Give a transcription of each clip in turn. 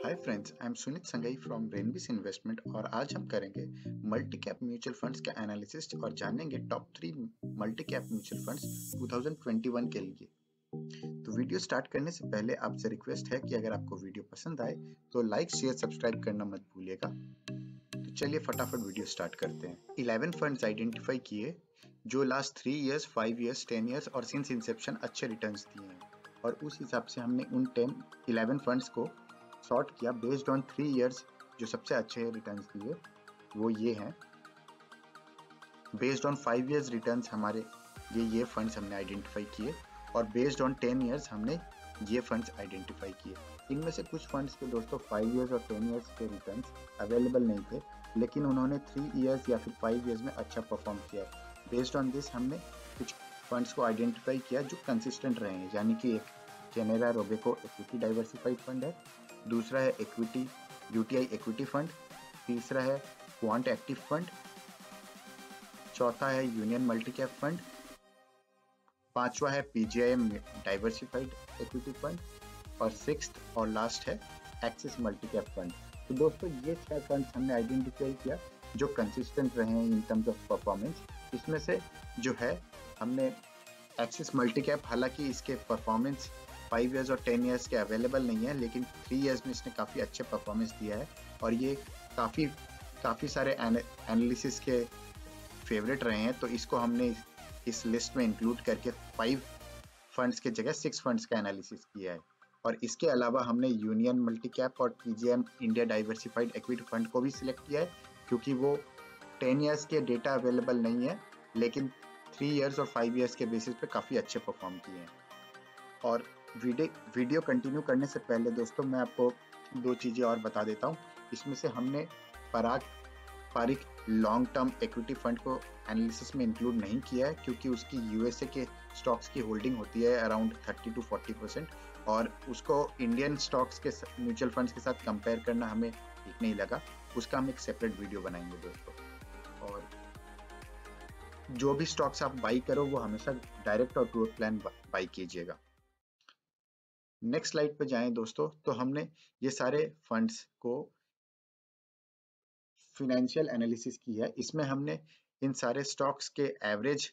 Hi friends, I am Sunit Sangai from रेनबिस investment और आज हम करेंगे मल्टी कैप म्यूचुअल फंड्स का एनालिसिस और जानेंगे top 3 multi cap mutual funds 2021 के लिए। तो वीडियो स्टार्ट करने से पहले आपसे रिक्वेस्ट है कि अगर आपको वीडियो पसंद आए तो लाइक शेयर सब्सक्राइब करना मत भूलिएगा। तो चलिए फटाफट वीडियो स्टार्ट करते हैं। 11 फंड्स आइडेंटिफाई किए जो लास्ट 3 इयर्स, 5 इयर्स, 10 इयर्स और सिंस इंसेप्शन अच्छे रिटर्न्स दिए हैं और उस हिसाब से हमने उन 11 फंड्स को सॉर्ट किया बेस्ड ऑन 3 इयर्स। जो सबसे अच्छे रिटर्न्स दिए वो ये हैं। बेस्ड ऑन 5 इयर्स रिटर्न्स हमारे ये फंड्स हमने आइडेंटिफाई किए और बेस्ड ऑन 10 इयर्स हमने ये फंड्स आइडेंटिफाई किए। इनमें से कुछ फंड्स के दोस्तों 5 इयर्स और 10 इयर्स के रिटर्न्स अवेलेबल नहीं थे, लेकिन उन्होंने 3 इयर्स या फिर 5 इयर्स में अच्छा परफॉर्म किया है। बेस्ड ऑन दिस हमने कुछ फंड्स को आइडेंटिफाई किया जो कंसिस्टेंट रहे हैं, यानी कि एक Canara Robeco equity diversified fund है, दूसरा है इक्विटी यूटीआई इक्विटी फंड, तीसरा है क्वांट एक्टिव फंड, चौथा है यूनियन मल्टी कैप फंड, पांचवा है पीजीआईएम डाइवर्सिफाइड इक्विटी फंड और सिक्स्थ और लास्ट है एक्सिस मल्टी कैप फंड। तो दोस्तों ये 6 फंड्स हमने आइडेंटिफाई किया जो कंसिस्टेंट रहे हैं इन टर्म्स ऑफ परफॉर्मेंस। इसमें से जो है हमने एक्सिस मल्टी कैप, हालांकि इसके परफॉर्मेंस 5 इयर्स और 10 इयर्स के अवेलेबल नहीं है, लेकिन 3 इयर्स में इसने काफ़ी अच्छे परफॉर्मेंस दिया है और ये काफ़ी सारे एनालिसिस के फेवरेट रहे हैं। तो इसको हमने इस लिस्ट में इंक्लूड करके 5 फंड्स के जगह 6 फंड्स का एनालिसिस किया है। और इसके अलावा हमने यूनियन मल्टी कैप और PGM India diversified equity fund को भी सिलेक्ट किया है, क्योंकि वो 10 इयर्स के डेटा अवेलेबल नहीं है, लेकिन 3 इयर्स और 5 इयर्स के बेसिस पे काफ़ी अच्छे परफॉर्म किए हैं। और वीडियो कंटिन्यू करने से पहले दोस्तों मैं आपको 2 चीज़ें और बता देता हूँ। इसमें से हमने Parikh long term equity fund को एनालिसिस में इंक्लूड नहीं किया है, क्योंकि उसकी यूएसए के स्टॉक्स की होल्डिंग होती है अराउंड 30 to 40% और उसको इंडियन स्टॉक्स के म्यूचुअल फंड्स के साथ कंपेयर करना हमें ठीक नहीं लगा। उसका हम एक सेपरेट वीडियो बनाएंगे दोस्तों। और जो भी स्टॉक्स आप बाई करो वो हमेशा डायरेक्ट और ग्रोथ प्लान बाई कीजिएगा। नेक्स्ट स्लाइड पे जाएं दोस्तों। तो हमने ये सारे फंड्स को फिनेंशियल एनालिसिस की है। इसमें हमने इन सारे स्टॉक्स के एवरेज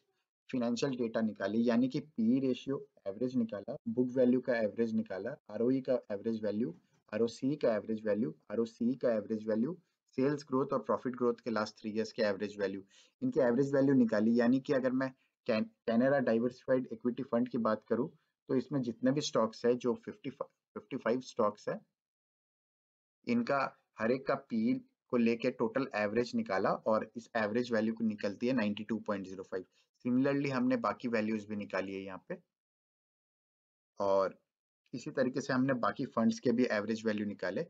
फिनेंशियल डेटा निकाली, यानी कि पी रेशियो एवरेज निकाला, बुक वैल्यू का एवरेज निकाला, आरओई का एवरेज वैल्यू, आरओसी का एवरेज वैल्यू, आरओसी का एवरेज वैल्यू, सेल्स ग्रोथ और प्रॉफिट ग्रोथ के लास्ट 3 इयर्स के एवरेज वैल्यू, इनकी एवरेज वैल्यू निकाली। यानी कि अगर मैं कैनेरा डाइवर्सिफाइड इक्विटी फंड की बात करूं तो इसमें जितने भी स्टॉक्स है, जो 55 स्टॉक्स है, इनका हर एक का पी को लेके टोटल एवरेज निकाला और इस एवरेज वैल्यू को निकलती है 92.05। सिमिलरली हमने बाकी वैल्यूज भी निकाली है यहाँ पे और इसी तरीके से हमने बाकी फंड्स के भी एवरेज वैल्यू निकाले।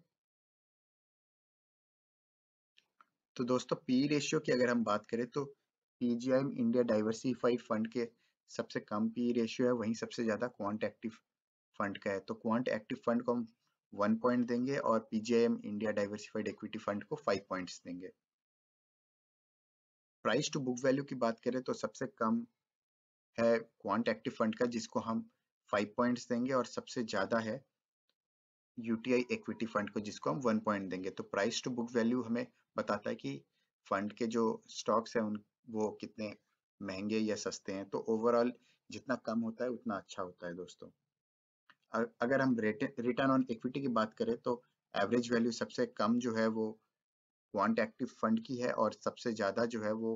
तो दोस्तों पी रेशियो की अगर हम बात करें तो पीजीआईएम इंडिया डाइवर्सिफाइड फंड के सबसे कम पी रेशियो है, वहीं सबसे ज्यादा क्वांट एक्टिव फंड का है। तो क्वांट एक्टिव फंड को हम 1 पॉइंट देंगे और PGIM India diversified equity fund को 5 पॉइंट्स देंगे। प्राइस टू बुक वैल्यू की बात करें तो सबसे कम है क्वांट एक्टिव फंड का, जिसको हम 5 पॉइंट्स देंगे और सबसे ज्यादा है यूटीआई इक्विटी फंड को, जिसको हम 1 पॉइंट देंगे। तो प्राइस टू बुक वैल्यू हमें बताता है कि फंड के जो स्टॉक्स हैं उन वो कितने महंगे या सस्ते हैं। तो ओवरऑल जितना कम होता है उतना अच्छा होता है दोस्तों। अगर हम रिटर्न ऑन इक्विटी की बात करें तो एवरेज वैल्यू सबसे कम जो है वो क्वांट एक्टिव फंड की है और सबसे ज्यादा जो है वो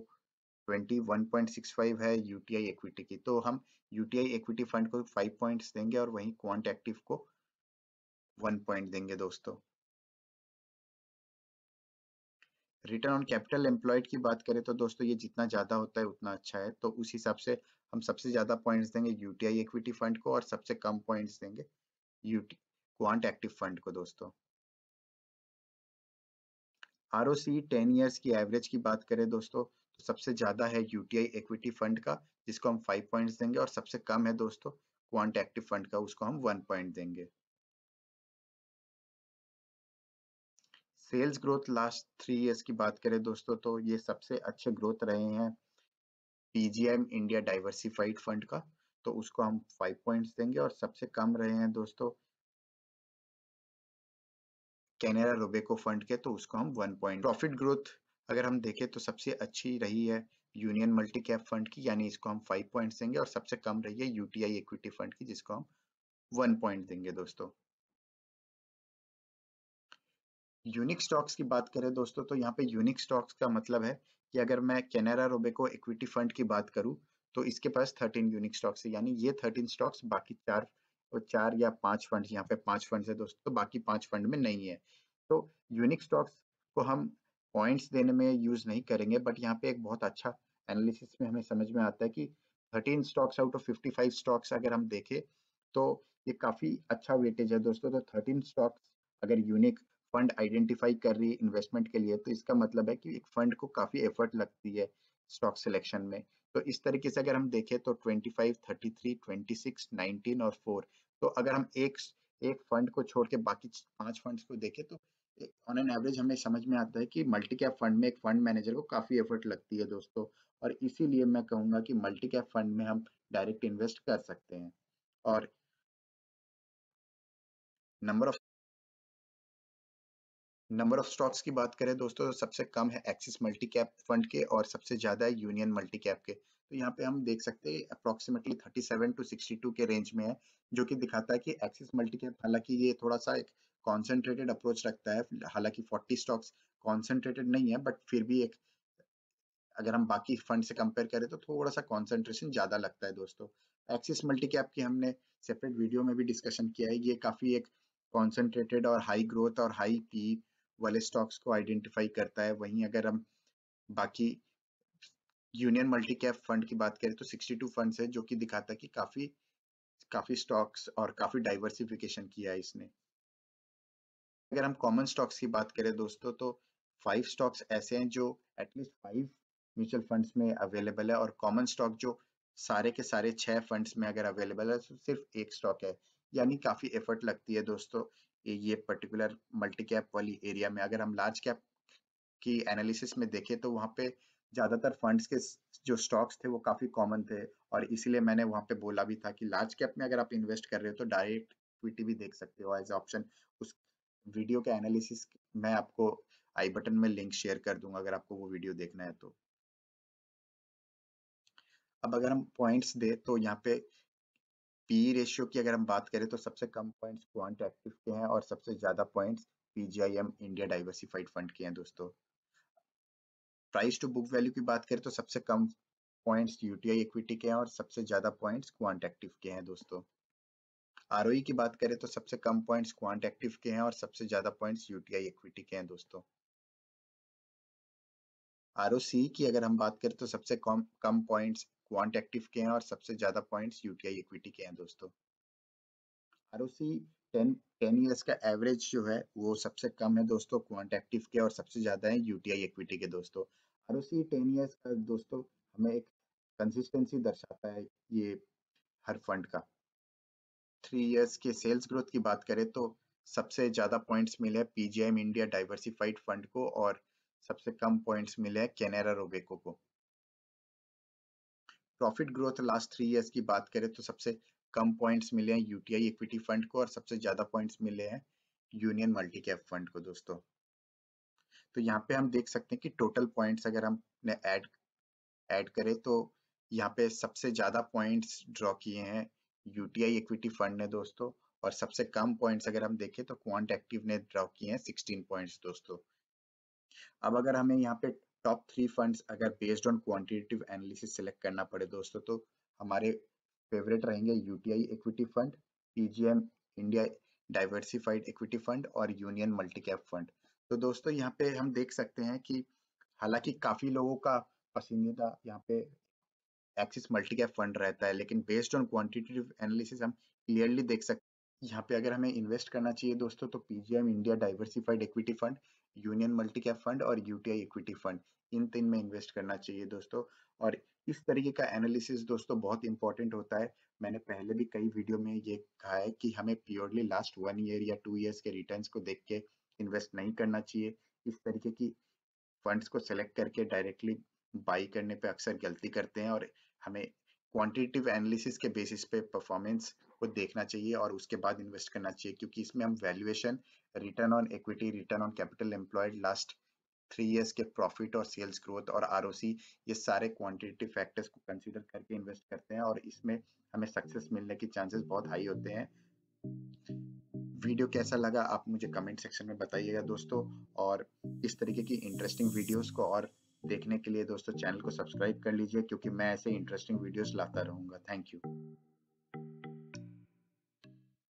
21.65 है यूटीआई इक्विटी की। तो हम यूटीआई इक्विटी फंड को 5 पॉइंट्स देंगे और वहीं क्वांट एक्टिव को 1 पॉइंट देंगे दोस्तों। रिटर्न ऑन कैपिटल एम्प्लॉयड की बात करें तो दोस्तों ये जितना ज्यादा होता है उतना अच्छा है। तो उस हिसाब से हम सबसे ज्यादा पॉइंट्स देंगे यूटीआई इक्विटी फंड को और सबसे कम पॉइंट्स देंगे यूटी क्वांट एक्टिव फंड को दोस्तों। आरओसी 10 इयर्स की एवरेज की बात करें दोस्तों तो सबसे ज्यादा है यूटीआई इक्विटी फंड का, जिसको हम 5 पॉइंट्स देंगे और सबसे कम है दोस्तों क्वांट एक्टिव फंड का, उसको हम 1 पॉइंट देंगे। सेल्स ग्रोथ लास्ट 3 इयर्स की बात करें दोस्तों तो ये सबसे अच्छे ग्रोथ रहे हैं पीजीएम इंडिया डाइवर्सिफाइड फंड का, तो उसको हम 5 पॉइंट्स देंगे और सबसे कम रहे हैं दोस्तों कैनेरा रोबेको फंड के, तो उसको हम 1 पॉइंट। प्रॉफिट ग्रोथ अगर हम देखें तो सबसे अच्छी रही है यूनियन मल्टी कैप फंड की, यानी इसको हम 5 पॉइंट्स देंगे, और सबसे कम रही है यूटीआई इक्विटी फंड की, जिसको हम 1 पॉइंट देंगे दोस्तों। यूनिक स्टॉक्स की बात करें दोस्तों, तो यहाँ पे यूनिक स्टॉक्स का मतलब है कि अगर मैं कैनेरा रोबेको इक्विटी फंड की बात करूँ तो इसके पास 13 यूनिक स्टॉक्स है, यानी ये 13 स्टॉक्स बाकी चार या 5 फंड, यहाँ पे 5 फंड है दोस्तों, तो बाकी 5 फंड में नहीं है। तो यूनिक स्टॉक्स को हम पॉइंट्स देने में यूज नहीं करेंगे, बट यहाँ पे एक बहुत अच्छा एनालिसिस में हमें समझ में आता है कि 13 स्टॉक्स आउट ऑफ 55 स्टॉक्स अगर हम देखें तो ये काफी अच्छा वेटेज है दोस्तों। तो 13 स्टॉक्स अगर यूनिक फंड आइडेंटिफाई कर रही है इन्वेस्टमेंट के लिए, तो इसका मतलब है कि एक फंड को काफी एफर्ट लगती है स्टॉक सिलेक्शन में। तो इस तरीके से अगर हम देखें तो 25, 33, 26, 19 और 4, तो अगर हम एक फंड को छोड़ के बाकी 5 फंड्स को देखें तो ऑन एन एवरेज हमें समझ में आता है कि मल्टी कैप फंड में एक फंड मैनेजर को काफी एफर्ट लगती है दोस्तों। और इसीलिए मैं कहूंगा कि मल्टी कैप फंड में हम डायरेक्ट इन्वेस्ट कर सकते हैं। और number of number of stocks की बात करें दोस्तों, तो सबसे कम है एक्सिस मल्टी कैप फंड के, और सबसे ज्यादा है यूनियन मल्टी कैप के। तो यहाँ पे हम देख सकते हैं अप्रोक्सीमेटली 37 टू 62 के रेंज में है, जो कि दिखाता है कि एक्सिस मल्टी कैप, हालांकि ये थोड़ा सा एक कॉन्सेंट्रेटेड अप्रोच रखता है, हालांकि 40 स्टॉक्स कॉन्सेंट्रेटेड नहीं है, बट फिर भी एक, अगर हम बाकी फंड से कंपेयर करें तो थोड़ा सा कॉन्सेंट्रेशन ज्यादा लगता है दोस्तों। एक्सिस मल्टी कैप की हमने सेपरेट वीडियो में भी डिस्कशन किया है, ये काफी एक कॉन्सेंट्रेटेड और हाई ग्रोथ और हाई पी वाले स्टॉक्स को आइडेंटिफाई करता है। वहीं अगर हम बाकी यूनियन मल्टी कैप फंड की बात करें तो 62 फंड्स है, जो कि दिखाता है कि काफी काफी स्टॉक्स और काफी डाइवर्सिफिकेशन किया है इसने। अगर हम कॉमन स्टॉक्स की बात करें दोस्तों, तो 5 स्टॉक्स ऐसे हैं जो एटलीस्ट 5 म्यूचुअल फंड्स में अवेलेबल है, और कॉमन स्टॉक जो सारे के सारे 6 फंड्स में अगर अवेलेबल है तो सिर्फ एक स्टॉक है, यानी काफी एफर्ट लगती है दोस्तों ये पर्टिकुलर मल्टी कैप वाली एरिया में। अगर हम लार्ज कैप की एनालिसिस में देखें तो वहाँ पे ज्यादातर फंड्स के जो स्टॉक्स थे वो काफी कॉमन थे, और इसीलिए मैंने वहाँ पे बोला भी था कि लार्ज कैप में अगर आप इन्वेस्ट कर रहे हो तो डायरेक्ट इक्विटी भी देख सकते हो एज ऑप्शन। उस वीडियो के एनालिसिस मैं आपको आई बटन में लिंक शेयर कर दूंगा अगर आपको वो वीडियो देखना है तो। अब अगर हम पॉइंट्स दे तो यहाँ पे पी रेशियो की अगर हम बात करें तो सबसे कम पॉइंट्स क्वांट एक्टिव के हैं, और सबसे ज्यादा points PGIM India diversified fund के हैं दोस्तों। प्राइस टू बुक वैल्यू की बात करें तो सबसे कम पॉइंट्स यूटीआई इक्विटी के हैं, और सबसे ज्यादा पॉइंट्स क्वांट एक्टिव के हैं दोस्तों। आरओई की बात करें तो सबसे कम पॉइंट्स क्वांट एक्टिव के हैं, और सबसे ज्यादा पॉइंट्स यूटीआई इक्विटी के हैं दोस्तों। आरओसी की अगर हम बात करें तो सबसे कम कम पॉइंट्स क्वांट एक्टिव के हैं, और सबसे ज्यादा पॉइंट्स यूटीआई इक्विटी के हैं दोस्तों। आरओसी 10 इयर्स का एवरेज जो है वो सबसे कम है दोस्तों क्वांट एक्टिव के, और सबसे ज्यादा है यूटीआई इक्विटी के दोस्तों। आरओसी 10 इयर्स का दोस्तों हमें एक कंसिस्टेंसी दर्शाता है ये हर फंड का। 3 इयर्स के सेल्स ग्रोथ की बात करें तो सबसे ज्यादा पॉइंट्स मिले हैं पीजीआईएम इंडिया डाइवर्सिफाइड फंड को, और सबसे कम पॉइंट्स मिले हैं कैनेरा रोबेको को। प्रॉफिट ग्रोथ लास्ट 3 इयर्स की बात करें तो सबसे कम पॉइंट्स मिले हैं यूटीआई इक्विटी फंड को, और सबसे ज्यादा पॉइंट्स मिले हैं यूनियन मल्टी कैप फंड को दोस्तों। तो यहाँ पे हम देख सकते हैं कि टोटल पॉइंट्स अगर हम ऐड ऐड करें तो यहाँ पे सबसे ज्यादा पॉइंट्स ड्रॉ किए हैं यूटीआई इक्विटी फंड ने दोस्तों, और सबसे कम पॉइंट्स अगर हम देखें तो क्वांट एक्टिव ने ड्रॉ किए हैं 16 पॉइंट्स दोस्तों। अब अगर हमें यहाँ पे टॉप 3 फंड्स अगर based on quantitative analysis select करना पड़े दोस्तों, तो हमारे फेवरेट रहेंगे UTI equity fund, PGM India diversified equity fund, और यूनियन मल्टी कैप फंड। तो दोस्तों यहाँ पे हम देख सकते हैं कि हालांकि काफी लोगों का पसंदीदा यहाँ पे एक्सिस मल्टी कैप फंड रहता है, लेकिन बेस्ड ऑन क्वांटिटेटिव एनालिसिस हम क्लियरली देख सकते हैं यहाँ पे अगर हमें इन्वेस्ट करना चाहिए दोस्तों तो PGM India diversified equity fund, union multi cap fund और यूटीआई इक्विटी फंड, इन 3 में इन्वेस्ट करना चाहिए दोस्तों। और इस तरीके का एनालिसिस दोस्तों बहुत इंपॉर्टेंट होता है। मैंने पहले भी कई वीडियो में ये कहा है कि हमें प्योरली लास्ट 1 ईयर या 2 इयर्स के रिटर्न्स को देख के इन्वेस्ट नहीं करना चाहिए। इस तरीके की फंड्स को सेलेक्ट करके डायरेक्टली बाई करने पे अक्सर गलती करते हैं, और हमें क्वांटिटेटिव एनालिसिस के बेसिस पे परफॉर्मेंस को देखना चाहिए और उसके बाद इन्वेस्ट करना चाहिए, क्योंकि इसमें हम valuation, return on equity, return on capital employed, last 3 years के प्रॉफिट और सेल्स ग्रोथ और आरओसी, ये सारे क्वांटिटेटिव फैक्टर्स को कंसीडर करके इन्वेस्ट करते हैं और इसमें हमें सक्सेस मिलने की चांसेस बहुत हाई होते हैं। वीडियो कैसा लगा आप मुझे कमेंट सेक्शन में बताइएगा दोस्तों, और इस तरीके की इंटरेस्टिंग वीडियोस को और देखने के लिए दोस्तों चैनल को सब्सक्राइब कर लीजिए, क्योंकि मैं ऐसे इंटरेस्टिंग वीडियोस लाता रहूंगा। Thank you.